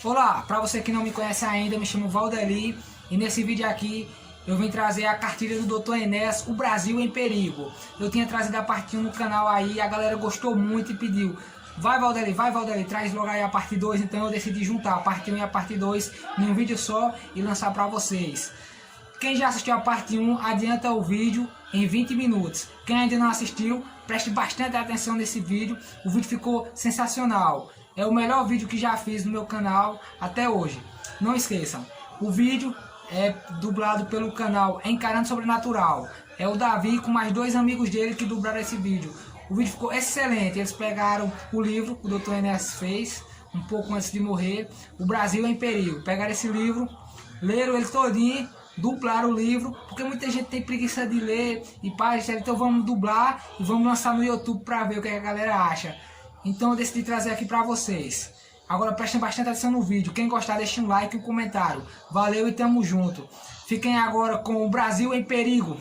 Olá, para você que não me conhece ainda, me chamo Valdeli e nesse vídeo aqui eu vim trazer a cartilha do Dr. Enéas, O Brasil em Perigo. Eu tinha trazido a parte 1 no canal aí, a galera gostou muito e pediu: vai Valdeli, traz logo aí a parte 2, então eu decidi juntar a parte 1 e a parte 2 em um vídeo só e lançar para vocês. Quem já assistiu a parte 1, adianta o vídeo em 20 minutos. Quem ainda não assistiu, preste bastante atenção nesse vídeo, o vídeo ficou sensacional. É o melhor vídeo que já fiz no meu canal até hoje. Não esqueçam, o vídeo é dublado pelo canal Encarando Sobrenatural. É o Davi com mais 2 amigos dele que dublaram esse vídeo. O vídeo ficou excelente. Eles pegaram o livro que o Dr. Enéas fez um pouco antes de morrer, O Brasil em Perigo. Pegaram esse livro, leram ele todinho, dublaram o livro, porque muita gente tem preguiça de ler e pá, então vamos dublar e vamos lançar no YouTube para ver o que a galera acha. Então eu decidi trazer aqui para vocês. Agora prestem bastante atenção no vídeo. Quem gostar, deixe um like e um comentário. Valeu e tamo junto. Fiquem agora com O Brasil em Perigo.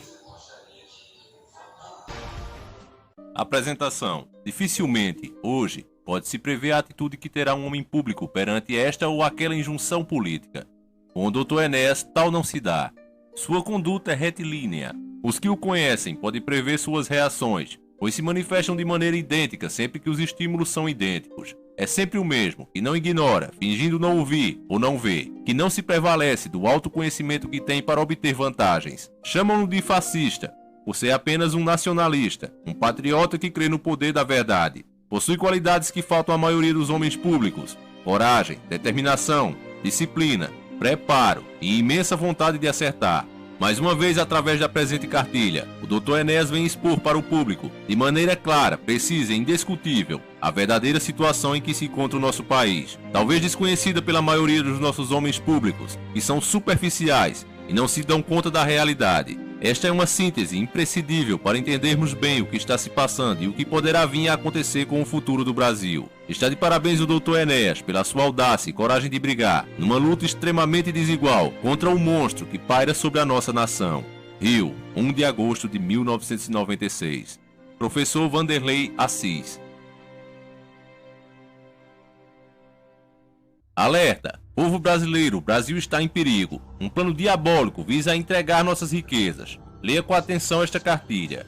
Apresentação. Dificilmente, hoje, pode-se prever a atitude que terá um homem público perante esta ou aquela injunção política. Com o Dr. Enéas, tal não se dá. Sua conduta é retilínea. Os que o conhecem podem prever suas reações, pois se manifestam de maneira idêntica sempre que os estímulos são idênticos. É sempre o mesmo, que não ignora, fingindo não ouvir ou não ver, que não se prevalece do autoconhecimento que tem para obter vantagens. Chamam-no de fascista, por ser apenas um nacionalista, um patriota que crê no poder da verdade. Possui qualidades que faltam à maioria dos homens públicos: coragem, determinação, disciplina, preparo e imensa vontade de acertar. Mais uma vez, através da presente cartilha, o Dr. Enéas vem expor para o público, de maneira clara, precisa e indiscutível, a verdadeira situação em que se encontra o nosso país, talvez desconhecida pela maioria dos nossos homens públicos, que são superficiais e não se dão conta da realidade. Esta é uma síntese imprescindível para entendermos bem o que está se passando e o que poderá vir a acontecer com o futuro do Brasil. Está de parabéns o Dr. Enéas pela sua audácia e coragem de brigar, numa luta extremamente desigual, contra o monstro que paira sobre a nossa nação. Rio, 1 de agosto de 1996. Professor Vanderlei Assis. Alerta! Povo brasileiro, o Brasil está em perigo. Um plano diabólico visa entregar nossas riquezas. Leia com atenção esta cartilha.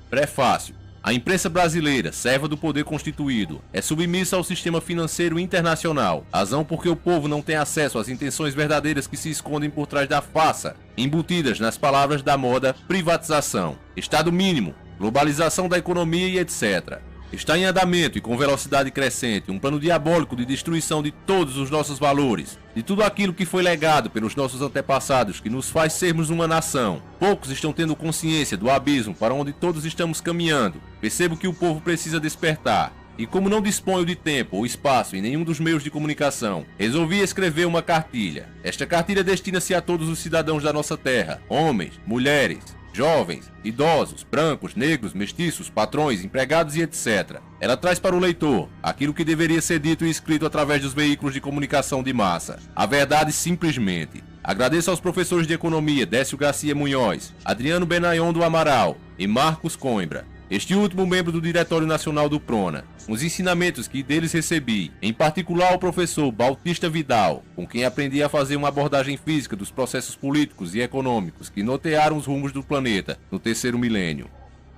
Prefácio. A imprensa brasileira, serva do poder constituído, é submissa ao sistema financeiro internacional, razão porque o povo não tem acesso às intenções verdadeiras que se escondem por trás da farsa, embutidas nas palavras da moda privatização, Estado mínimo, globalização da economia e etc. Está em andamento e com velocidade crescente um plano diabólico de destruição de todos os nossos valores, de tudo aquilo que foi legado pelos nossos antepassados, que nos faz sermos uma nação. Poucos estão tendo consciência do abismo para onde todos estamos caminhando. Percebo que o povo precisa despertar. E como não disponho de tempo ou espaço em nenhum dos meios de comunicação, resolvi escrever uma cartilha. Esta cartilha destina-se a todos os cidadãos da nossa terra, homens, mulheres, jovens, idosos, brancos, negros, mestiços, patrões, empregados e etc. Ela traz para o leitor aquilo que deveria ser dito e escrito através dos veículos de comunicação de massa. A verdade simplesmente. Agradeço aos professores de economia Décio Garcia Munhoz, Adriano Benayon do Amaral e Marcos Coimbra, este último membro do Diretório Nacional do Prona, os ensinamentos que deles recebi, em particular ao professor Bautista Vidal, com quem aprendi a fazer uma abordagem física dos processos políticos e econômicos que nortearam os rumos do planeta no 3º milênio.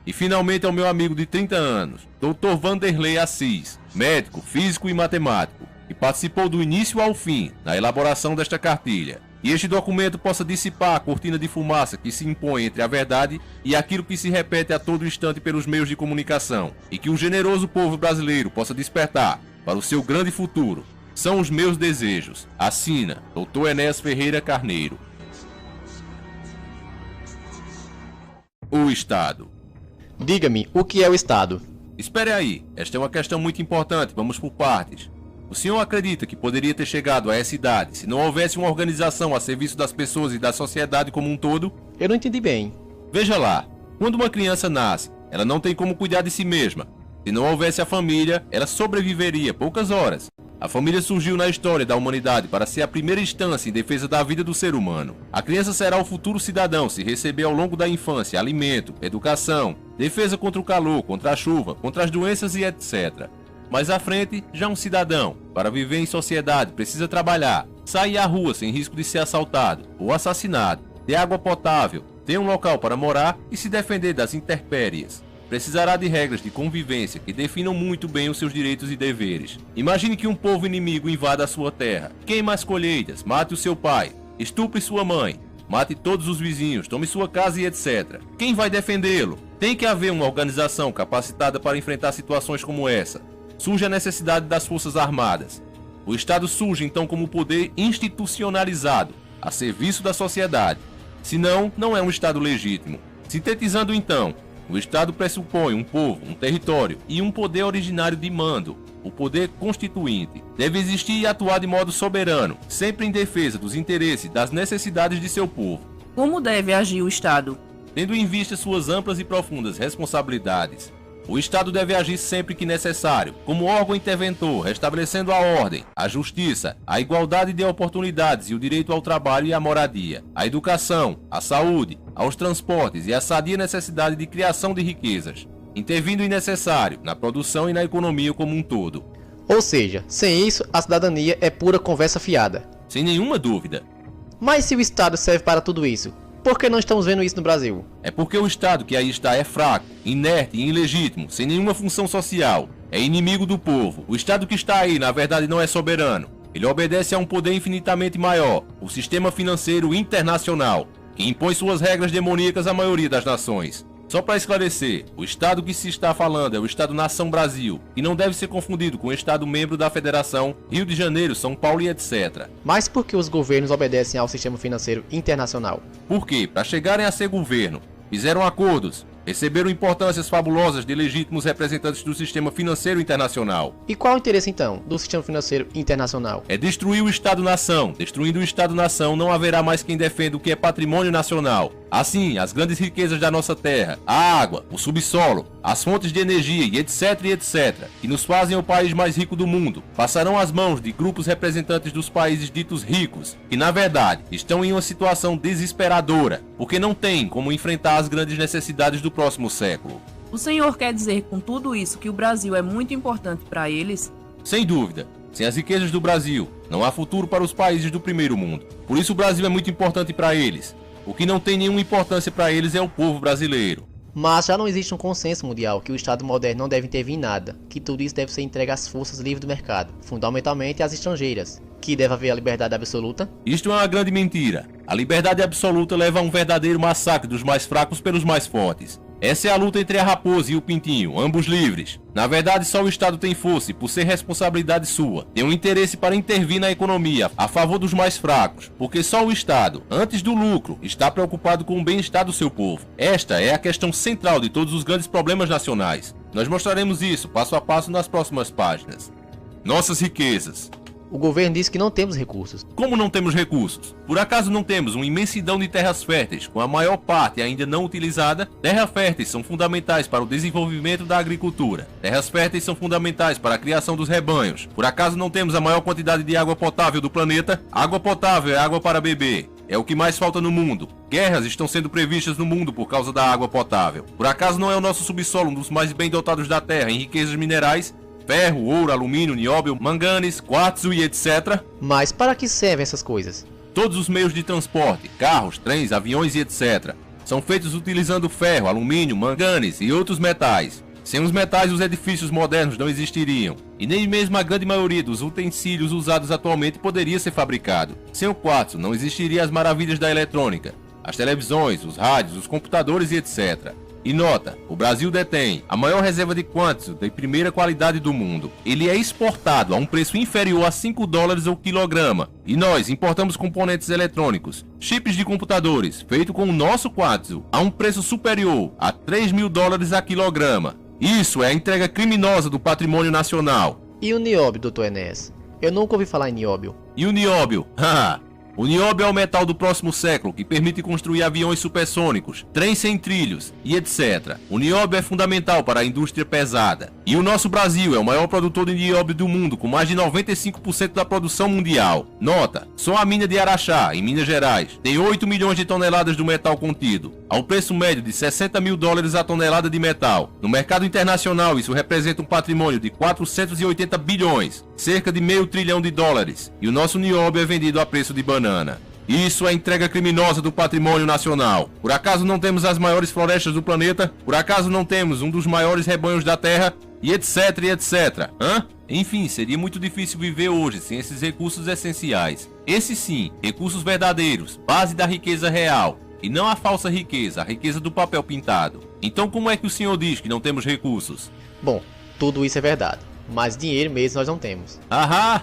E finalmente ao meu amigo de 30 anos, Dr. Vanderlei Assis, médico, físico e matemático, que participou do início ao fim na elaboração desta cartilha. E este documento possa dissipar a cortina de fumaça que se impõe entre a verdade e aquilo que se repete a todo instante pelos meios de comunicação, e que o generoso povo brasileiro possa despertar para o seu grande futuro. São os meus desejos. Assina Dr. Enéas Ferreira Carneiro. O Estado. Diga-me, o que é o Estado? Espere aí, esta é uma questão muito importante, vamos por partes. O senhor acredita que poderia ter chegado a essa idade se não houvesse uma organização a serviço das pessoas e da sociedade como um todo? Eu não entendi bem. Veja lá, quando uma criança nasce, ela não tem como cuidar de si mesma. Se não houvesse a família, ela sobreviveria poucas horas. A família surgiu na história da humanidade para ser a primeira instância em defesa da vida do ser humano. A criança será o futuro cidadão se receber ao longo da infância alimento, educação, defesa contra o calor, contra a chuva, contra as doenças e etc. Mais à frente, já um cidadão, para viver em sociedade, precisa trabalhar, sair à rua sem risco de ser assaltado ou assassinado, ter água potável, ter um local para morar e se defender das intempéries. Precisará de regras de convivência que definam muito bem os seus direitos e deveres. Imagine que um povo inimigo invada a sua terra, queime as colheitas, mate o seu pai, estupre sua mãe, mate todos os vizinhos, tome sua casa e etc. Quem vai defendê-lo? Tem que haver uma organização capacitada para enfrentar situações como essa. Surge a necessidade das Forças Armadas. O Estado surge então como poder institucionalizado, a serviço da sociedade. Senão, não é um Estado legítimo. Sintetizando então, o Estado pressupõe um povo, um território e um poder originário de mando, o poder constituinte. Deve existir e atuar de modo soberano, sempre em defesa dos interesses e das necessidades de seu povo. Como deve agir o Estado? Tendo em vista suas amplas e profundas responsabilidades, o Estado deve agir sempre que necessário, como órgão interventor, restabelecendo a ordem, a justiça, a igualdade de oportunidades e o direito ao trabalho e à moradia, à educação, à saúde, aos transportes e à sadia necessidade de criação de riquezas, intervindo em necessário na produção e na economia como um todo. Ou seja, sem isso, a cidadania é pura conversa fiada. Sem nenhuma dúvida. Mas se o Estado serve para tudo isso, por que não estamos vendo isso no Brasil? É porque o Estado que aí está é fraco, inerte e ilegítimo, sem nenhuma função social. É inimigo do povo. O Estado que está aí, na verdade, não é soberano. Ele obedece a um poder infinitamente maior, o sistema financeiro internacional, que impõe suas regras demoníacas à maioria das nações. Só para esclarecer, o Estado que se está falando é o Estado-nação Brasil, e não deve ser confundido com o Estado membro da Federação, Rio de Janeiro, São Paulo e etc. Mas por que os governos obedecem ao sistema financeiro internacional? Porque, para chegarem a ser governo, fizeram acordos, receberam importâncias fabulosas de legítimos representantes do sistema financeiro internacional. E qual o interesse então do sistema financeiro internacional? É destruir o Estado-nação. Destruindo o Estado-nação, não haverá mais quem defenda o que é patrimônio nacional. Assim, as grandes riquezas da nossa terra, a água, o subsolo, as fontes de energia e etc, que nos fazem o país mais rico do mundo, passarão às mãos de grupos representantes dos países ditos ricos, que na verdade estão em uma situação desesperadora, porque não têm como enfrentar as grandes necessidades do próximo século. O senhor quer dizer com tudo isso que o Brasil é muito importante para eles? Sem dúvida. Sem as riquezas do Brasil, não há futuro para os países do primeiro mundo. Por isso o Brasil é muito importante para eles. O que não tem nenhuma importância para eles é o povo brasileiro. Mas já não existe um consenso mundial que o Estado moderno não deve intervir em nada, que tudo isso deve ser entregue às forças livres do mercado, fundamentalmente às estrangeiras, que deve haver a liberdade absoluta? Isto é uma grande mentira. A liberdade absoluta leva a um verdadeiro massacre dos mais fracos pelos mais fortes. Essa é a luta entre a raposa e o pintinho, ambos livres. Na verdade, só o Estado tem força e, por ser responsabilidade sua, tem um interesse para intervir na economia a favor dos mais fracos, porque só o Estado, antes do lucro, está preocupado com o bem-estar do seu povo. Esta é a questão central de todos os grandes problemas nacionais. Nós mostraremos isso passo a passo nas próximas páginas. Nossas riquezas. O governo diz que não temos recursos. Como não temos recursos? Por acaso não temos uma imensidão de terras férteis, com a maior parte ainda não utilizada? Terras férteis são fundamentais para o desenvolvimento da agricultura. Terras férteis são fundamentais para a criação dos rebanhos. Por acaso não temos a maior quantidade de água potável do planeta? Água potável é água para beber. É o que mais falta no mundo. Guerras estão sendo previstas no mundo por causa da água potável. Por acaso não é o nosso subsolo um dos mais bem dotados da Terra em riquezas minerais? Ferro, ouro, alumínio, nióbio, manganes, quartzo e etc. Mas para que servem essas coisas? Todos os meios de transporte, carros, trens, aviões e etc. são feitos utilizando ferro, alumínio, manganes e outros metais. Sem os metais, os edifícios modernos não existiriam, e nem mesmo a grande maioria dos utensílios usados atualmente poderia ser fabricado. Sem o quartzo, não existiriam as maravilhas da eletrônica, as televisões, os rádios, os computadores e etc. E nota, o Brasil detém a maior reserva de quartzo de primeira qualidade do mundo. Ele é exportado a um preço inferior a $5 ao quilograma. E nós importamos componentes eletrônicos, chips de computadores, feito com o nosso quartzo, a um preço superior a $3.000 a quilograma. Isso é a entrega criminosa do patrimônio nacional. E o nióbio, Dr. Enéas? Eu nunca ouvi falar em nióbio. E o nióbio? O nióbio é o metal do próximo século que permite construir aviões supersônicos, trens sem trilhos e etc. O nióbio é fundamental para a indústria pesada. E o nosso Brasil é o maior produtor de nióbio do mundo, com mais de 95% da produção mundial. Nota, só a mina de Araxá, em Minas Gerais, tem 8 milhões de toneladas do metal contido, ao preço médio de 60 mil dólares a tonelada de metal. No mercado internacional, isso representa um patrimônio de 480 bilhões, cerca de meio trilhão de dólares, e o nosso nióbio é vendido a preço de banana. Isso é entrega criminosa do patrimônio nacional. Por acaso não temos as maiores florestas do planeta? Por acaso não temos um dos maiores rebanhos da Terra? E etc, e etc. Enfim, seria muito difícil viver hoje sem esses recursos essenciais. Esses sim, recursos verdadeiros, base da riqueza real. E não a falsa riqueza, a riqueza do papel pintado. Então como é que o senhor diz que não temos recursos? Bom, tudo isso é verdade, mas dinheiro mesmo nós não temos. Ahá!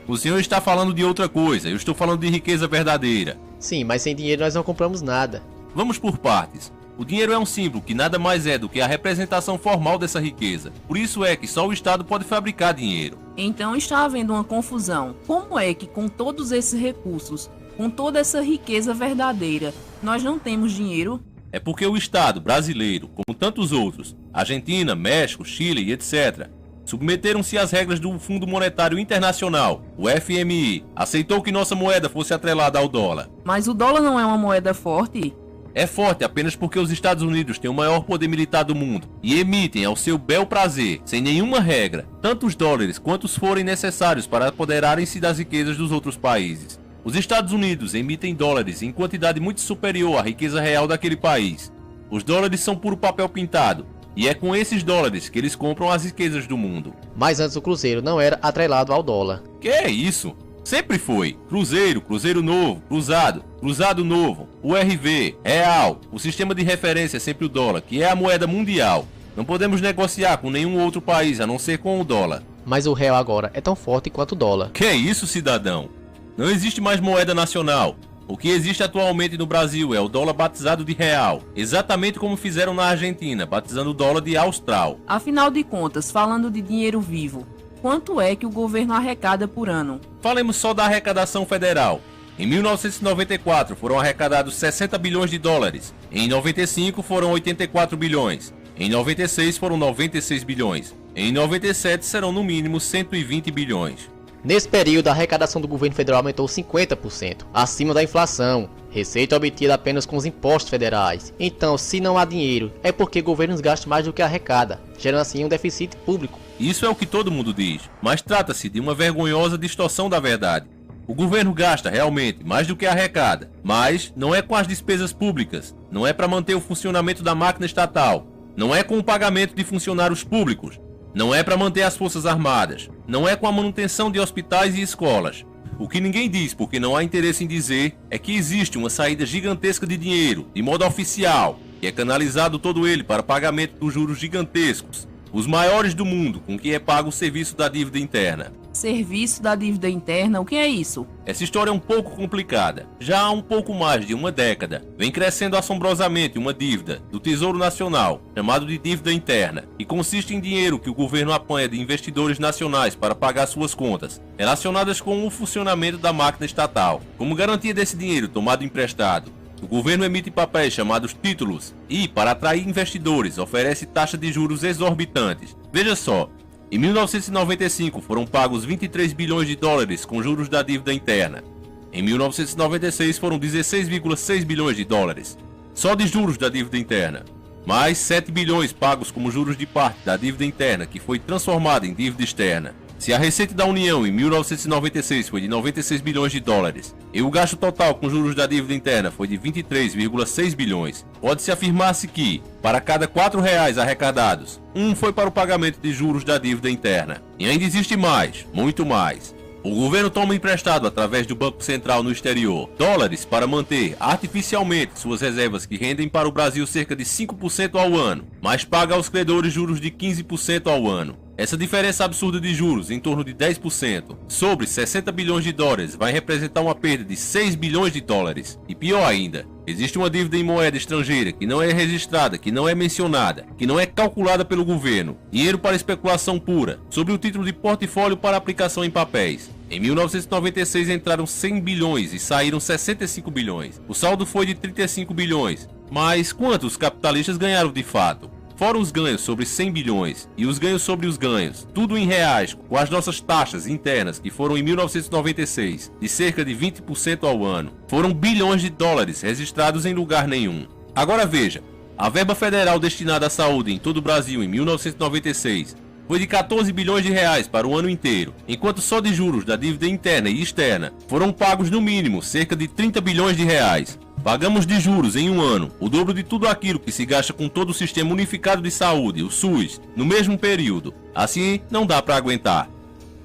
O senhor está falando de outra coisa, eu estou falando de riqueza verdadeira. Sim, mas sem dinheiro nós não compramos nada. Vamos por partes. O dinheiro é um símbolo que nada mais é do que a representação formal dessa riqueza. Por isso é que só o Estado pode fabricar dinheiro. Então está havendo uma confusão. Como é que com todos esses recursos, com toda essa riqueza verdadeira, nós não temos dinheiro? É porque o Estado brasileiro, como tantos outros, Argentina, México, Chile e etc., submeteram-se às regras do Fundo Monetário Internacional, o FMI, aceitou que nossa moeda fosse atrelada ao dólar. Mas o dólar não é uma moeda forte? É forte apenas porque os Estados Unidos têm o maior poder militar do mundo e emitem ao seu bel prazer, sem nenhuma regra, tantos dólares quantos forem necessários para apoderarem-se das riquezas dos outros países. Os Estados Unidos emitem dólares em quantidade muito superior à riqueza real daquele país. Os dólares são puro papel pintado, e é com esses dólares que eles compram as riquezas do mundo. Mas antes o Cruzeiro não era atrelado ao dólar. Que é isso? Sempre foi. Cruzeiro, Cruzeiro Novo, Cruzado, Cruzado Novo, URV, Real. O sistema de referência é sempre o dólar, que é a moeda mundial. Não podemos negociar com nenhum outro país a não ser com o dólar. Mas o real agora é tão forte quanto o dólar. Que é isso, cidadão? Não existe mais moeda nacional. O que existe atualmente no Brasil é o dólar batizado de real, exatamente como fizeram na Argentina, batizando o dólar de austral. Afinal de contas, falando de dinheiro vivo, quanto é que o governo arrecada por ano? Falemos só da arrecadação federal. Em 1994 foram arrecadados 60 bilhões de dólares, em 95 foram 84 bilhões, em 96 foram 96 bilhões, em 97 serão no mínimo 120 bilhões. Nesse período, a arrecadação do governo federal aumentou 50%, acima da inflação, receita obtida apenas com os impostos federais. Então, se não há dinheiro, é porque governos gastam mais do que arrecada, gerando assim um déficit público. Isso é o que todo mundo diz, mas trata-se de uma vergonhosa distorção da verdade. O governo gasta realmente mais do que arrecada, mas não é com as despesas públicas, não é para manter o funcionamento da máquina estatal, não é com o pagamento de funcionários públicos, não é para manter as forças armadas, não é com a manutenção de hospitais e escolas. O que ninguém diz, porque não há interesse em dizer, é que existe uma saída gigantesca de dinheiro, de modo oficial, que é canalizado todo ele para pagamento dos juros gigantescos, os maiores do mundo, com que é pago o serviço da dívida interna. Serviço da dívida interna, o que é isso? Essa história é um pouco complicada. Já há um pouco mais de uma década, vem crescendo assombrosamente uma dívida do Tesouro Nacional, chamado de dívida interna, que consiste em dinheiro que o governo apanha de investidores nacionais para pagar suas contas, relacionadas com o funcionamento da máquina estatal. Como garantia desse dinheiro tomado emprestado, o governo emite papéis chamados títulos e, para atrair investidores, oferece taxas de juros exorbitantes. Veja só, em 1995 foram pagos 23 bilhões de dólares com juros da dívida interna. Em 1996 foram 16,6 bilhões de dólares, só de juros da dívida interna. Mais 7 bilhões pagos como juros de parte da dívida interna, que foi transformada em dívida externa. Se a receita da União em 1996 foi de 96 bilhões de dólares e o gasto total com juros da dívida interna foi de 23,6 bilhões, pode-se afirmar-se que, para cada R$4 arrecadados, um foi para o pagamento de juros da dívida interna. E ainda existe mais, muito mais. O governo toma emprestado através do Banco Central no exterior dólares para manter artificialmente suas reservas que rendem para o Brasil cerca de 5% ao ano, mas paga aos credores juros de 15% ao ano. Essa diferença absurda de juros, em torno de 10%, sobre 60 bilhões de dólares, vai representar uma perda de 6 bilhões de dólares. E pior ainda, existe uma dívida em moeda estrangeira que não é registrada, que não é mencionada, que não é calculada pelo governo. Dinheiro para especulação pura, sob o título de portfólio para aplicação em papéis. Em 1996 entraram 100 bilhões e saíram 65 bilhões. O saldo foi de 35 bilhões. Mas quanto os capitalistas ganharam de fato? Fora os ganhos sobre 100 bilhões e os ganhos sobre os ganhos, tudo em reais, com as nossas taxas internas que foram em 1996 de cerca de 20% ao ano, foram bilhões de dólares registrados em lugar nenhum. Agora veja, a verba federal destinada à saúde em todo o Brasil em 1996 foi de 14 bilhões de reais para o ano inteiro, enquanto só de juros da dívida interna e externa foram pagos no mínimo cerca de 30 bilhões de reais. Pagamos de juros em um ano o dobro de tudo aquilo que se gasta com todo o Sistema Unificado de Saúde, o SUS, no mesmo período. Assim, não dá para aguentar.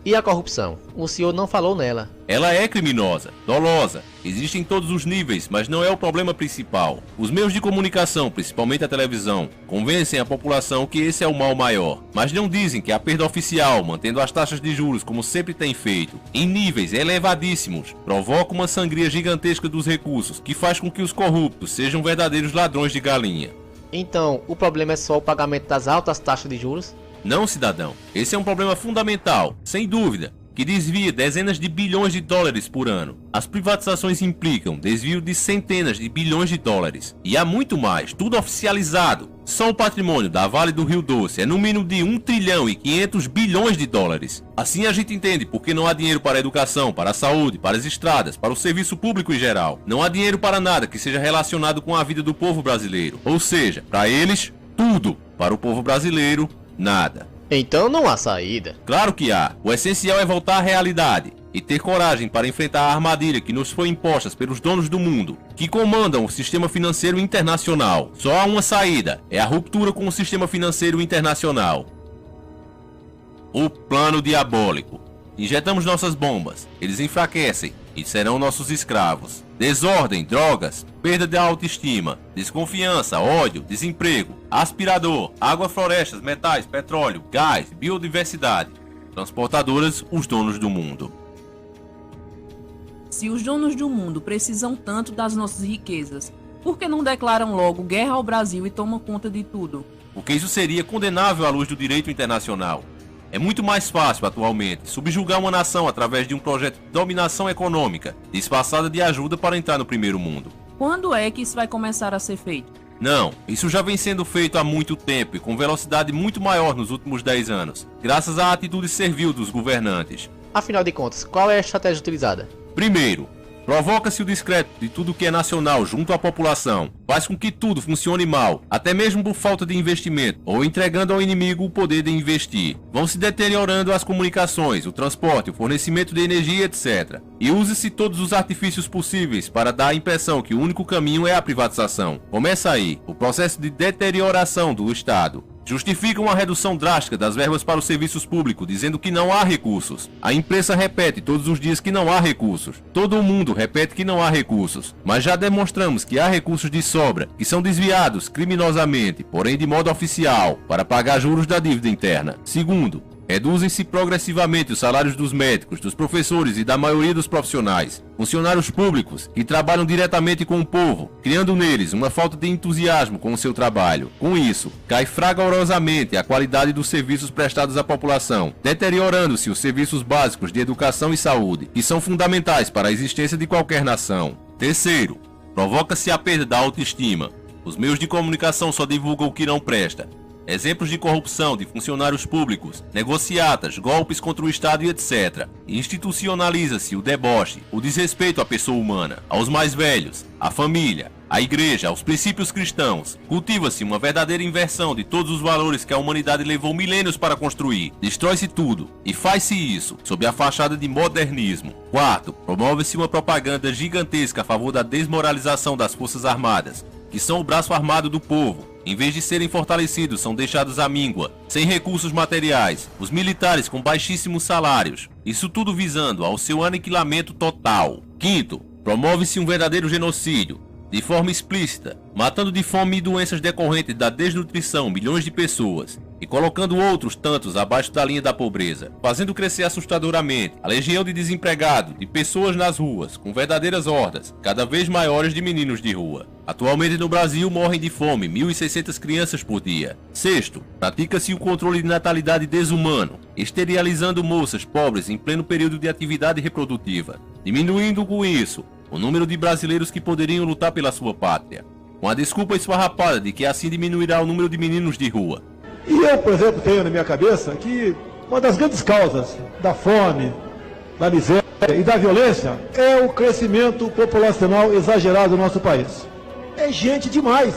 E a corrupção? O senhor não falou nela. Ela é criminosa, dolosa, existe em todos os níveis, mas não é o problema principal. Os meios de comunicação, principalmente a televisão, convencem a população que esse é o mal maior, mas não dizem que a perda oficial, mantendo as taxas de juros como sempre tem feito, em níveis elevadíssimos, provoca uma sangria gigantesca dos recursos que faz com que os corruptos sejam verdadeiros ladrões de galinha. Então, o problema é só o pagamento das altas taxas de juros? Não, cidadão. Esse é um problema fundamental, sem dúvida, que desvia dezenas de bilhões de dólares por ano. As privatizações implicam desvio de centenas de bilhões de dólares. E há muito mais, tudo oficializado. Só o patrimônio da Vale do Rio Doce é no mínimo de 1 trilhão e 500 bilhões de dólares. Assim a gente entende por que não há dinheiro para a educação, para a saúde, para as estradas, para o serviço público em geral. Não há dinheiro para nada que seja relacionado com a vida do povo brasileiro. Ou seja, para eles, tudo. Para o povo brasileiro, nada. Então não há saída. Claro que há. O essencial é voltar à realidade e ter coragem para enfrentar a armadilha que nos foi imposta pelos donos do mundo, que comandam o sistema financeiro internacional. Só há uma saída, é a ruptura com o sistema financeiro internacional. O plano diabólico. Injetamos nossas bombas, eles enfraquecem e serão nossos escravos. Desordem, drogas, perda da autoestima, desconfiança, ódio, desemprego, aspirador, água, florestas, metais, petróleo, gás, biodiversidade. Transportadoras, os donos do mundo. Se os donos do mundo precisam tanto das nossas riquezas, por que não declaram logo guerra ao Brasil e tomam conta de tudo? Porque isso seria condenável à luz do direito internacional. É muito mais fácil, atualmente, subjugar uma nação através de um projeto de dominação econômica, disfarçada de ajuda para entrar no primeiro mundo. Quando é que isso vai começar a ser feito? Não, isso já vem sendo feito há muito tempo e com velocidade muito maior nos últimos 10 anos, graças à atitude servil dos governantes. Afinal de contas, qual é a estratégia utilizada? Primeiro, provoca-se o descrédito de tudo que é nacional junto à população, faz com que tudo funcione mal, até mesmo por falta de investimento, ou entregando ao inimigo o poder de investir. Vão se deteriorando as comunicações, o transporte, o fornecimento de energia, etc. E use-se todos os artifícios possíveis para dar a impressão que o único caminho é a privatização. Começa aí, o processo de deterioração do Estado. Justificam a redução drástica das verbas para os serviços públicos, dizendo que não há recursos. A imprensa repete todos os dias que não há recursos. Todo mundo repete que não há recursos. Mas já demonstramos que há recursos de sobra, que são desviados criminosamente, porém de modo oficial, para pagar juros da dívida interna. Segundo, reduzem-se progressivamente os salários dos médicos, dos professores e da maioria dos profissionais, funcionários públicos que trabalham diretamente com o povo, criando neles uma falta de entusiasmo com o seu trabalho. Com isso, cai fragorosamente a qualidade dos serviços prestados à população, deteriorando-se os serviços básicos de educação e saúde, que são fundamentais para a existência de qualquer nação. Terceiro, provoca-se a perda da autoestima. Os meios de comunicação só divulgam o que não presta. Exemplos de corrupção de funcionários públicos, negociatas, golpes contra o Estado e etc. Institucionaliza-se o deboche, o desrespeito à pessoa humana, aos mais velhos, à família, à igreja, aos princípios cristãos. Cultiva-se uma verdadeira inversão de todos os valores que a humanidade levou milênios para construir. Destrói-se tudo, e faz-se isso sob a fachada de modernismo. Quarto, promove-se uma propaganda gigantesca a favor da desmoralização das Forças Armadas, que são o braço armado do povo. Em vez de serem fortalecidos, são deixados à míngua, sem recursos materiais, os militares com baixíssimos salários. Isso tudo visando ao seu aniquilamento total. Quinto, promove-se um verdadeiro genocídio, de forma explícita, matando de fome e doenças decorrentes da desnutrição milhões de pessoas e colocando outros tantos abaixo da linha da pobreza, fazendo crescer assustadoramente a legião de desempregados, de pessoas nas ruas, com verdadeiras hordas, cada vez maiores de meninos de rua. Atualmente no Brasil morrem de fome 1.600 crianças por dia. Sexto, pratica-se o controle de natalidade desumano, esterilizando moças pobres em pleno período de atividade reprodutiva, diminuindo com isso o número de brasileiros que poderiam lutar pela sua pátria. com a desculpa esfarrapada de que assim diminuirá o número de meninos de rua. E eu, por exemplo, tenho na minha cabeça que uma das grandes causas da fome, da miséria e da violência é o crescimento populacional exagerado do nosso país. É gente demais.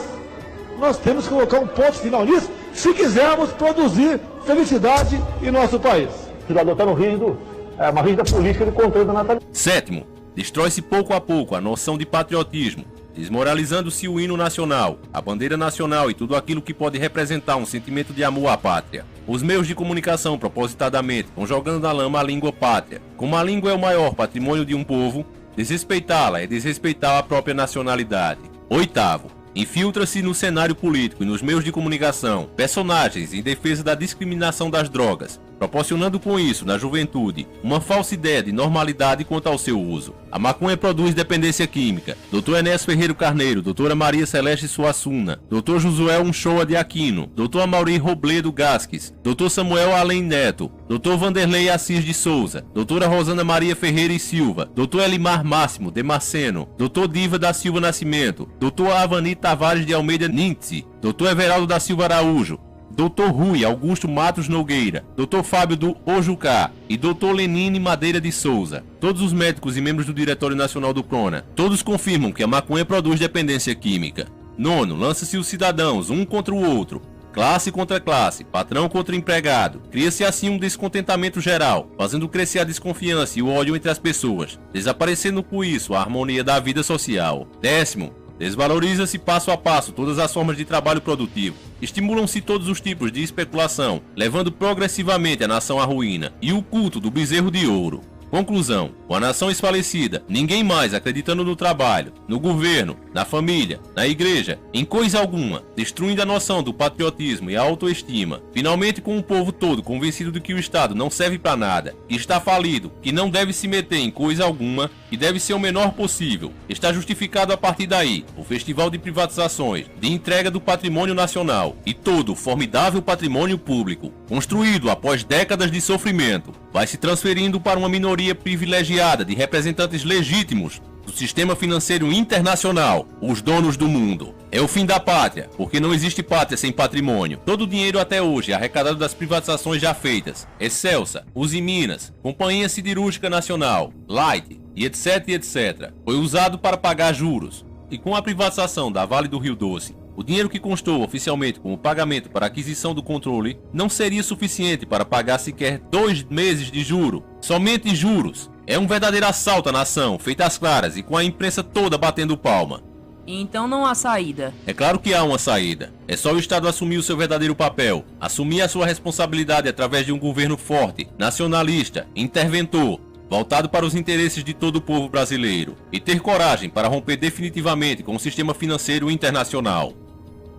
Nós temos que colocar um ponto final nisso se quisermos produzir felicidade em nosso país. O cidadão está uma rígida política de controle da natalidade. Sétimo, destrói-se pouco a pouco a noção de patriotismo, desmoralizando-se o hino nacional, a bandeira nacional e tudo aquilo que pode representar um sentimento de amor à pátria. Os meios de comunicação, propositadamente, vão jogando na lama a língua pátria. Como a língua é o maior patrimônio de um povo, desrespeitá-la é desrespeitar a própria nacionalidade. Oitavo, infiltra-se no cenário político e nos meios de comunicação personagens em defesa da discriminação das drogas, proporcionando com isso, na juventude, uma falsa ideia de normalidade quanto ao seu uso. A maconha produz dependência química. Dr. Enéas Ferreira Carneiro, Doutora Maria Celeste Suassuna, Dr. Josué Unchoa de Aquino, Dr. Amaury Robledo Gasques, Dr. Samuel Além Neto, Dr. Vanderlei Assis de Souza, Doutora Rosana Maria Ferreira e Silva, Dr. Elimar Máximo de Marceno, Dr. Diva da Silva Nascimento, Dr. Avani Tavares de Almeida Nintze, Dr. Everaldo da Silva Araújo, Dr. Rui Augusto Matos Nogueira, Dr. Fábio do Ojucá e Dr. Lenine Madeira de Souza. Todos os médicos e membros do Diretório Nacional do PRONA, todos confirmam que a maconha produz dependência química. Nono, lança-se os cidadãos um contra o outro, classe contra classe, patrão contra empregado. Cria-se assim um descontentamento geral, fazendo crescer a desconfiança e o ódio entre as pessoas, desaparecendo com isso a harmonia da vida social. Décimo, desvaloriza-se passo a passo todas as formas de trabalho produtivo. Estimulam-se todos os tipos de especulação, levando progressivamente a nação à ruína e o culto do bezerro de ouro. Conclusão: com a nação esfalecida, ninguém mais acreditando no trabalho, no governo, na família, na igreja, em coisa alguma, destruindo a noção do patriotismo e a autoestima. Finalmente, com o povo todo convencido de que o Estado não serve para nada, que está falido, que não deve se meter em coisa alguma, que deve ser o menor possível. Está justificado a partir daí o festival de privatizações, de entrega do patrimônio nacional e todo o formidável patrimônio público, construído após décadas de sofrimento, vai se transferindo para uma minoria privilegiada de representantes legítimos do sistema financeiro internacional, os donos do mundo. É o fim da pátria, porque não existe pátria sem patrimônio. Todo o dinheiro até hoje arrecadado das privatizações já feitas, Excelsa, Usiminas, Companhia Siderúrgica Nacional, Light e etc, foi usado para pagar juros. E com a privatização da Vale do Rio Doce, o dinheiro que constou oficialmente como pagamento para a aquisição do controle não seria suficiente para pagar sequer 2 meses de juro. Somente juros. É um verdadeiro assalto à nação, feito às claras e com a imprensa toda batendo palma. E então não há saída. É claro que há uma saída. É só o Estado assumir o seu verdadeiro papel, assumir a sua responsabilidade através de um governo forte, nacionalista, interventor, voltado para os interesses de todo o povo brasileiro, e ter coragem para romper definitivamente com o sistema financeiro internacional.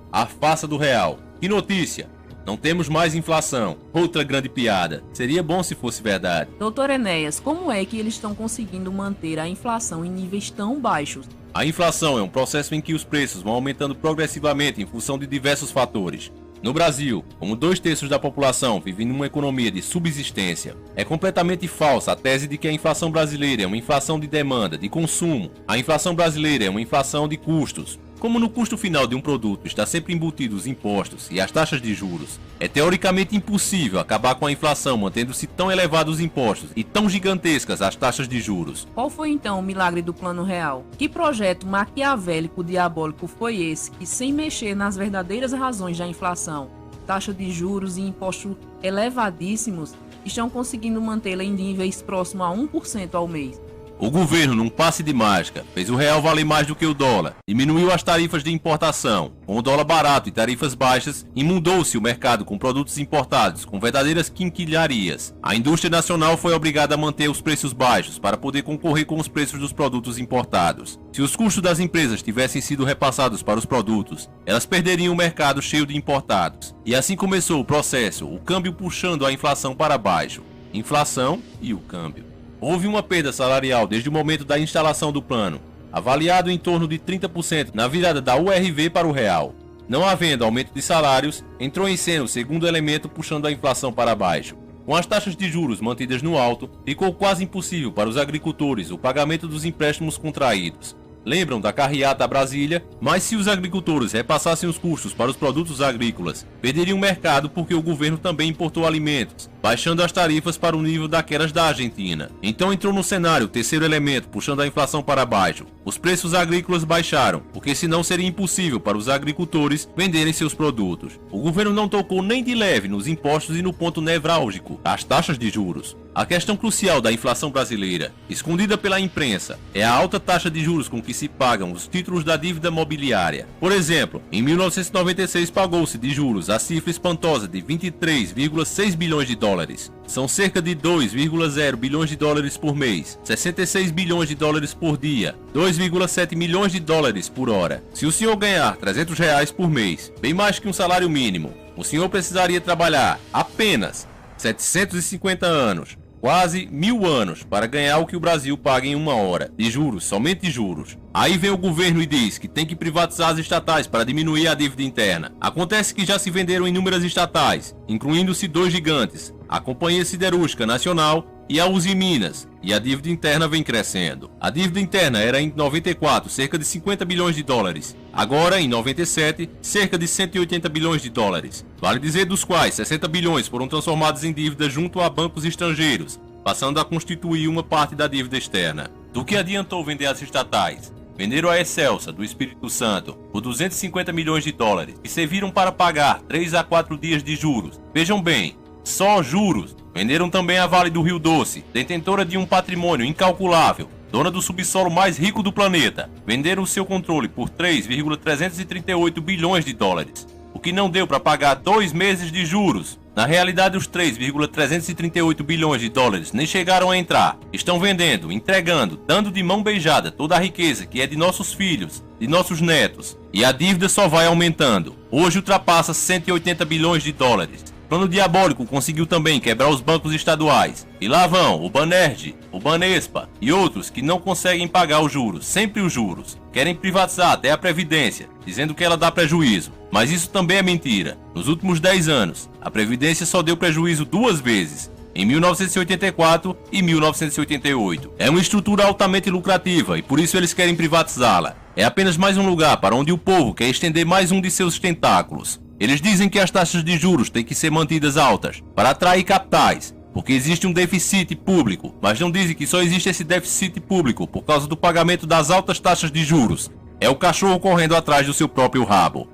A farsa do real. Que notícia! Não temos mais inflação. Outra grande piada. Seria bom se fosse verdade. Doutor Enéas, como é que eles estão conseguindo manter a inflação em níveis tão baixos? A inflação é um processo em que os preços vão aumentando progressivamente em função de diversos fatores. No Brasil, como 2/3 da população vive numa economia de subsistência, é completamente falsa a tese de que a inflação brasileira é uma inflação de demanda, de consumo. A inflação brasileira é uma inflação de custos. Como no custo final de um produto está sempre embutido os impostos e as taxas de juros, é teoricamente impossível acabar com a inflação mantendo-se tão elevados os impostos e tão gigantescas as taxas de juros. Qual foi então o milagre do Plano Real? Que projeto maquiavélico diabólico foi esse que, sem mexer nas verdadeiras razões da inflação, taxa de juros e impostos elevadíssimos, estão conseguindo mantê-la em níveis próximos a 1% ao mês? O governo, num passe de mágica, fez o real valer mais do que o dólar, diminuiu as tarifas de importação. Com o dólar barato e tarifas baixas, inundou-se o mercado com produtos importados, com verdadeiras quinquilharias. A indústria nacional foi obrigada a manter os preços baixos para poder concorrer com os preços dos produtos importados. Se os custos das empresas tivessem sido repassados para os produtos, elas perderiam o mercado cheio de importados. E assim começou o processo, o câmbio puxando a inflação para baixo. Inflação e o câmbio. Houve uma perda salarial desde o momento da instalação do plano, avaliado em torno de 30% na virada da URV para o real. Não havendo aumento de salários, entrou em cena o segundo elemento puxando a inflação para baixo. Com as taxas de juros mantidas no alto, ficou quase impossível para os agricultores o pagamento dos empréstimos contraídos. Lembram da carreata a Brasília? Mas se os agricultores repassassem os custos para os produtos agrícolas, perderiam o mercado porque o governo também importou alimentos, baixando as tarifas para o nível daquelas da Argentina. Então entrou no cenário o terceiro elemento, puxando a inflação para baixo. Os preços agrícolas baixaram, porque senão seria impossível para os agricultores venderem seus produtos. O governo não tocou nem de leve nos impostos e no ponto nevrálgico, as taxas de juros. A questão crucial da inflação brasileira, escondida pela imprensa, é a alta taxa de juros com que se pagam os títulos da dívida mobiliária. Por exemplo, em 1996 pagou-se de juros a cifra espantosa de 23,6 bilhões de dólares. São cerca de 2,0 bilhões de dólares por mês, 66 bilhões de dólares por dia, 2,7 milhões de dólares por hora. Se o senhor ganhar R$300 por mês, bem mais que um salário mínimo, o senhor precisaria trabalhar apenas 750 anos, quase 1000 anos, para ganhar o que o Brasil paga em uma hora, de juros, somente de juros. Aí vem o governo e diz que tem que privatizar as estatais para diminuir a dívida interna. Acontece que já se venderam inúmeras estatais, incluindo-se 2 gigantes, a Companhia Siderúrgica Nacional e a Uzi Minas, e a dívida interna vem crescendo. A dívida interna era em 94 cerca de 50 bilhões de dólares, agora em 97 cerca de 180 bilhões de dólares. Vale dizer dos quais 60 bilhões foram transformados em dívida junto a bancos estrangeiros, passando a constituir uma parte da dívida externa. Do que adiantou vender as estatais? Venderam a Excelsa, do Espírito Santo, por 250 milhões de dólares, e serviram para pagar 3 a 4 dias de juros. Vejam bem, só juros. Venderam também a Vale do Rio Doce, detentora de um patrimônio incalculável, dona do subsolo mais rico do planeta. Venderam o seu controle por 3,338 bilhões de dólares, o que não deu para pagar 2 meses de juros. Na realidade, os 3,338 bilhões de dólares nem chegaram a entrar. Estão vendendo, entregando, dando de mão beijada toda a riqueza que é de nossos filhos, de nossos netos. E a dívida só vai aumentando. Hoje ultrapassa 180 bilhões de dólares. O plano diabólico conseguiu também quebrar os bancos estaduais. E lá vão o Banerj, o Banespa e outros que não conseguem pagar os juros, sempre os juros. Querem privatizar até a Previdência, dizendo que ela dá prejuízo. Mas isso também é mentira. Nos últimos 10 anos, a Previdência só deu prejuízo 2 vezes, em 1984 e 1988. É uma estrutura altamente lucrativa e por isso eles querem privatizá-la. É apenas mais um lugar para onde o povo quer estender mais um de seus tentáculos. Eles dizem que as taxas de juros têm que ser mantidas altas para atrair capitais, porque existe um déficit público, mas não dizem que só existe esse déficit público por causa do pagamento das altas taxas de juros. É o cachorro correndo atrás do seu próprio rabo.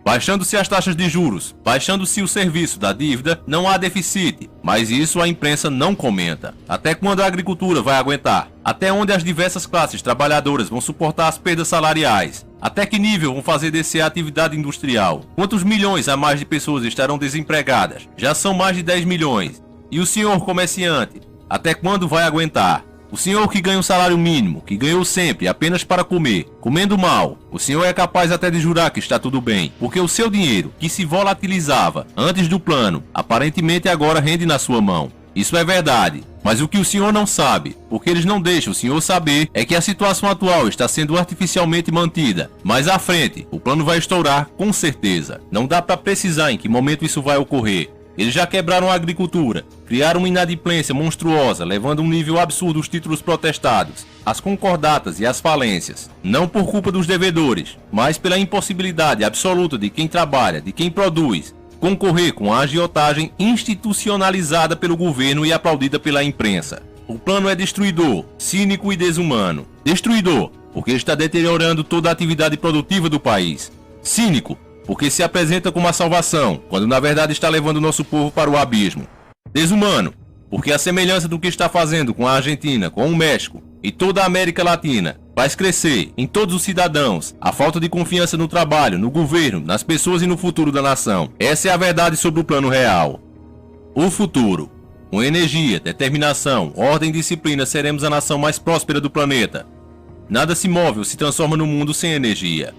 Baixando-se as taxas de juros, baixando-se o serviço da dívida, não há déficit, mas isso a imprensa não comenta. Até quando a agricultura vai aguentar? Até onde as diversas classes trabalhadoras vão suportar as perdas salariais? Até que nível vão fazer descer a atividade industrial? Quantos milhões a mais de pessoas estarão desempregadas? Já são mais de 10 milhões. E o senhor comerciante, até quando vai aguentar? O senhor que ganha um salário mínimo, que ganhou sempre apenas para comer, comendo mal, o senhor é capaz até de jurar que está tudo bem, porque o seu dinheiro, que se volatilizava antes do plano, aparentemente agora rende na sua mão. Isso é verdade, mas o que o senhor não sabe, porque eles não deixam o senhor saber, é que a situação atual está sendo artificialmente mantida. Mais à frente, o plano vai estourar com certeza. Não dá para precisar em que momento isso vai ocorrer. Eles já quebraram a agricultura, criaram uma inadimplência monstruosa, levando a um nível absurdo os títulos protestados, as concordatas e as falências. Não por culpa dos devedores, mas pela impossibilidade absoluta de quem trabalha, de quem produz, concorrer com a agiotagem institucionalizada pelo governo e aplaudida pela imprensa. O plano é destruidor, cínico e desumano. Destruidor, porque está deteriorando toda a atividade produtiva do país. Cínico, porque se apresenta como a salvação, quando na verdade está levando nosso povo para o abismo. Desumano, porque a semelhança do que está fazendo com a Argentina, com o México e toda a América Latina, faz crescer em todos os cidadãos a falta de confiança no trabalho, no governo, nas pessoas e no futuro da nação. Essa é a verdade sobre o plano real. O futuro. Com energia, determinação, ordem e disciplina seremos a nação mais próspera do planeta. Nada se move ou se transforma no mundo sem energia.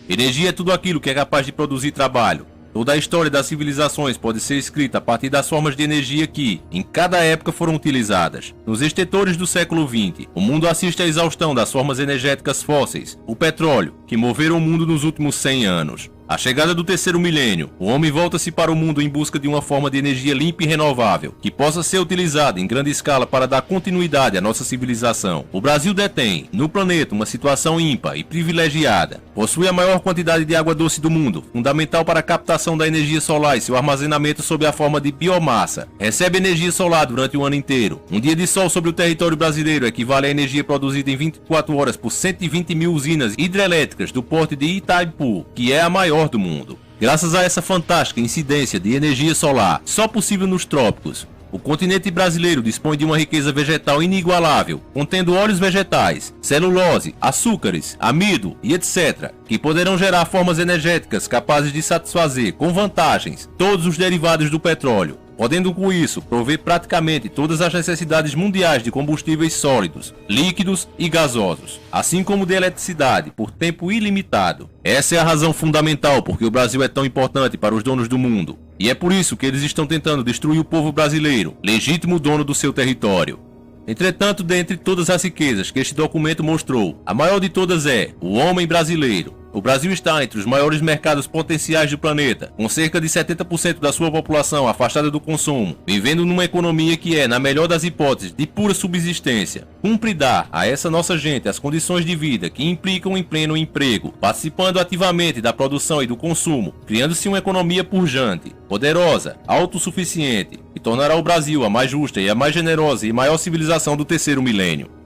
Energia é tudo aquilo que é capaz de produzir trabalho. Toda a história das civilizações pode ser escrita a partir das formas de energia que, em cada época, foram utilizadas. Nos estetores do século XX, o mundo assiste à exaustão das formas energéticas fósseis, o petróleo, que moveram o mundo nos últimos 100 anos. A chegada do terceiro milênio, o homem volta-se para o mundo em busca de uma forma de energia limpa e renovável, que possa ser utilizada em grande escala para dar continuidade à nossa civilização. O Brasil detém, no planeta, uma situação ímpar e privilegiada. Possui a maior quantidade de água doce do mundo, fundamental para a captação da energia solar e seu armazenamento sob a forma de biomassa. Recebe energia solar durante o ano inteiro. Um dia de sol sobre o território brasileiro equivale à energia produzida em 24 horas por 120 mil usinas hidrelétricas do porto de Itaipu, que é a maior do mundo. Graças a essa fantástica incidência de energia solar, só possível nos trópicos, o continente brasileiro dispõe de uma riqueza vegetal inigualável, contendo óleos vegetais, celulose, açúcares, amido e etc., que poderão gerar formas energéticas capazes de satisfazer, com vantagens, todos os derivados do petróleo, podendo com isso prover praticamente todas as necessidades mundiais de combustíveis sólidos, líquidos e gasosos, assim como de eletricidade, por tempo ilimitado. Essa é a razão fundamental porque o Brasil é tão importante para os donos do mundo, e é por isso que eles estão tentando destruir o povo brasileiro, legítimo dono do seu território. Entretanto, dentre todas as riquezas que este documento mostrou, a maior de todas é o homem brasileiro. O Brasil está entre os maiores mercados potenciais do planeta, com cerca de 70% da sua população afastada do consumo, vivendo numa economia que é, na melhor das hipóteses, de pura subsistência. Cumpre dar a essa nossa gente as condições de vida que implicam em pleno emprego, participando ativamente da produção e do consumo, criando-se uma economia pujante, poderosa, autossuficiente, que tornará o Brasil a mais justa e a mais generosa e maior civilização do terceiro milênio.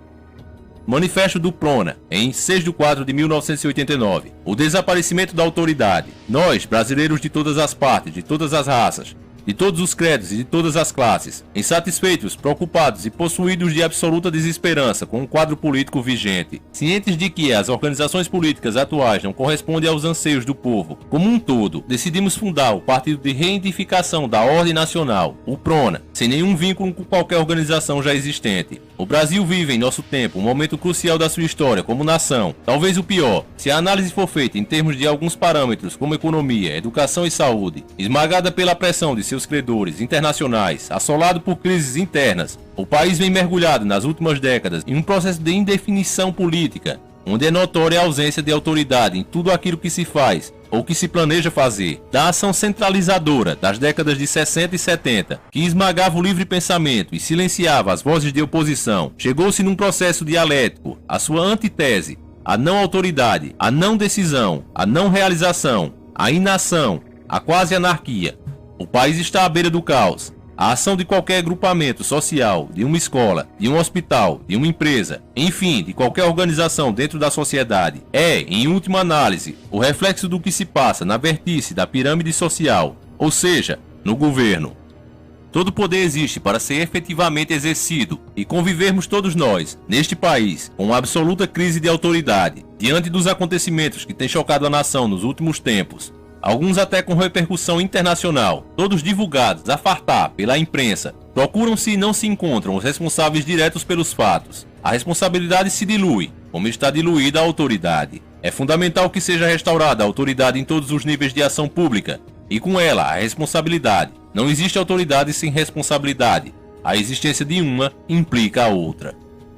Manifesto do Prona, em 6 de 4 de 1989. O desaparecimento da autoridade. Nós, brasileiros de todas as partes, de todas as raças, de todos os credos e de todas as classes, insatisfeitos, preocupados e possuídos de absoluta desesperança com o quadro político vigente, cientes de que as organizações políticas atuais não correspondem aos anseios do povo como um todo, decidimos fundar o Partido de Reidentificação da Ordem Nacional, o PRONA, sem nenhum vínculo com qualquer organização já existente. O Brasil vive em nosso tempo um momento crucial da sua história como nação, talvez o pior, se a análise for feita em termos de alguns parâmetros como economia, educação e saúde, esmagada pela pressão de seus credores internacionais, assolado por crises internas. O país vem mergulhado nas últimas décadas em um processo de indefinição política, onde é notória a ausência de autoridade em tudo aquilo que se faz ou que se planeja fazer. Da ação centralizadora das décadas de 60 e 70, que esmagava o livre pensamento e silenciava as vozes de oposição, chegou-se num processo dialético, a sua antitese, a não autoridade, a não decisão, a não realização, a inação, a quase anarquia. O país está à beira do caos. A ação de qualquer agrupamento social, de uma escola, de um hospital, de uma empresa, enfim, de qualquer organização dentro da sociedade, é, em última análise, o reflexo do que se passa na vértice da pirâmide social, ou seja, no governo. Todo poder existe para ser efetivamente exercido e convivermos todos nós, neste país, com uma absoluta crise de autoridade, diante dos acontecimentos que têm chocado a nação nos últimos tempos. Alguns até com repercussão internacional, todos divulgados a fartar pela imprensa, procuram-se e não se encontram os responsáveis diretos pelos fatos. A responsabilidade se dilui, como está diluída a autoridade. É fundamental que seja restaurada a autoridade em todos os níveis de ação pública, e com ela a responsabilidade. Não existe autoridade sem responsabilidade. A existência de uma implica a outra.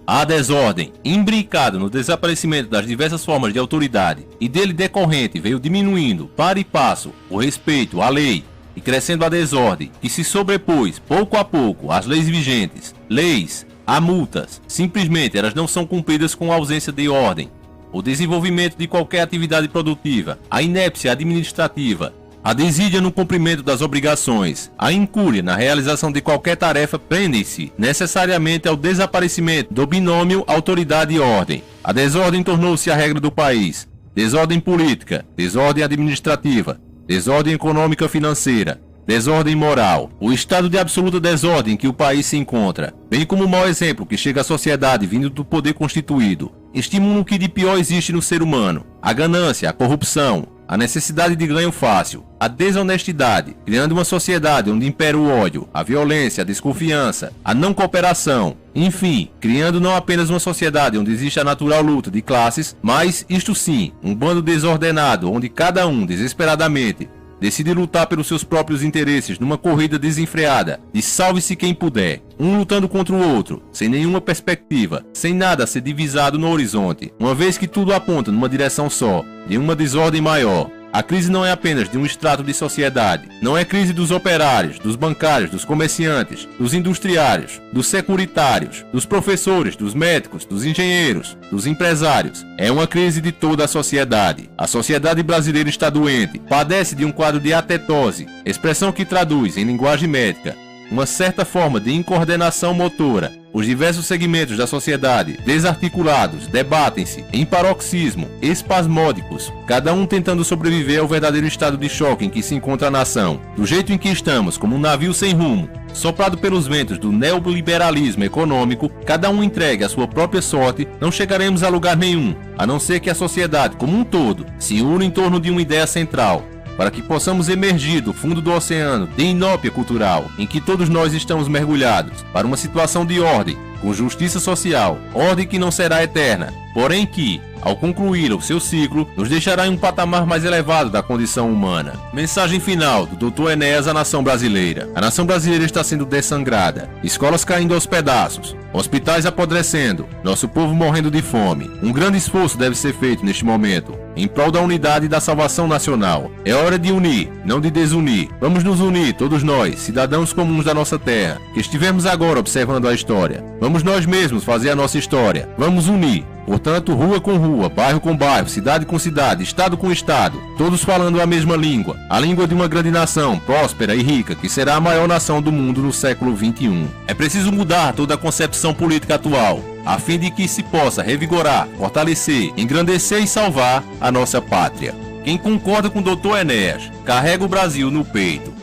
A desordem, imbricada no desaparecimento das diversas formas de autoridade e dele decorrente, veio diminuindo, para e passo, o respeito à lei e crescendo a desordem, que se sobrepôs, pouco a pouco, às leis vigentes. Leis, há multas, simplesmente elas não são cumpridas com ausência de ordem. O desenvolvimento de qualquer atividade produtiva, a inépcia administrativa, a desídia no cumprimento das obrigações, a incúria na realização de qualquer tarefa prendem-se necessariamente ao desaparecimento do binômio autoridade e ordem. A desordem tornou-se a regra do país. Desordem política, desordem administrativa, desordem econômica financeira, desordem moral. O estado de absoluta desordem em que o país se encontra, bem como o mau exemplo que chega à sociedade vindo do poder constituído, estimula o que de pior existe no ser humano: a ganância, a corrupção, a necessidade de ganho fácil, a desonestidade, criando uma sociedade onde impera o ódio, a violência, a desconfiança, a não cooperação, enfim, criando não apenas uma sociedade onde existe a natural luta de classes, mas, isto sim, um bando desordenado onde cada um, desesperadamente, decide lutar pelos seus próprios interesses numa corrida desenfreada de salve-se quem puder, um lutando contra o outro, sem nenhuma perspectiva, sem nada a ser divisado no horizonte, uma vez que tudo aponta numa direção só, de uma desordem maior. A crise não é apenas de um extrato de sociedade. Não é crise dos operários, dos bancários, dos comerciantes, dos industriários, dos securitários, dos professores, dos médicos, dos engenheiros, dos empresários. É uma crise de toda a sociedade. A sociedade brasileira está doente, padece de um quadro de atetose, expressão que traduz, em linguagem médica, uma certa forma de incoordenação motora. Os diversos segmentos da sociedade, desarticulados, debatem-se em paroxismo, espasmódicos, cada um tentando sobreviver ao verdadeiro estado de choque em que se encontra a nação. Do jeito em que estamos, como um navio sem rumo, soprado pelos ventos do neoliberalismo econômico, cada um entregue à sua própria sorte, não chegaremos a lugar nenhum, a não ser que a sociedade como um todo se una em torno de uma ideia central, para que possamos emergir do fundo do oceano de inópia cultural, em que todos nós estamos mergulhados, para uma situação de ordem, com justiça social, ordem que não será eterna, porém que, ao concluir o seu ciclo, nos deixará em um patamar mais elevado da condição humana. Mensagem final do Dr. Enéas à nação brasileira. A nação brasileira está sendo dessangrada, escolas caindo aos pedaços, hospitais apodrecendo, nosso povo morrendo de fome. Um grande esforço deve ser feito neste momento, em prol da unidade e da salvação nacional. É hora de unir, não de desunir. Vamos nos unir, todos nós, cidadãos comuns da nossa terra, que estivemos agora observando a história. Vamos nós mesmos fazer a nossa história. Vamos unir. Portanto, rua com rua, bairro com bairro, cidade com cidade, estado com estado, todos falando a mesma língua, a língua de uma grande nação, próspera e rica, que será a maior nação do mundo no século XXI. É preciso mudar toda a concepção política atual, a fim de que se possa revigorar, fortalecer, engrandecer e salvar a nossa pátria. Quem concorda com o Dr. Enéas, carrega o Brasil no peito.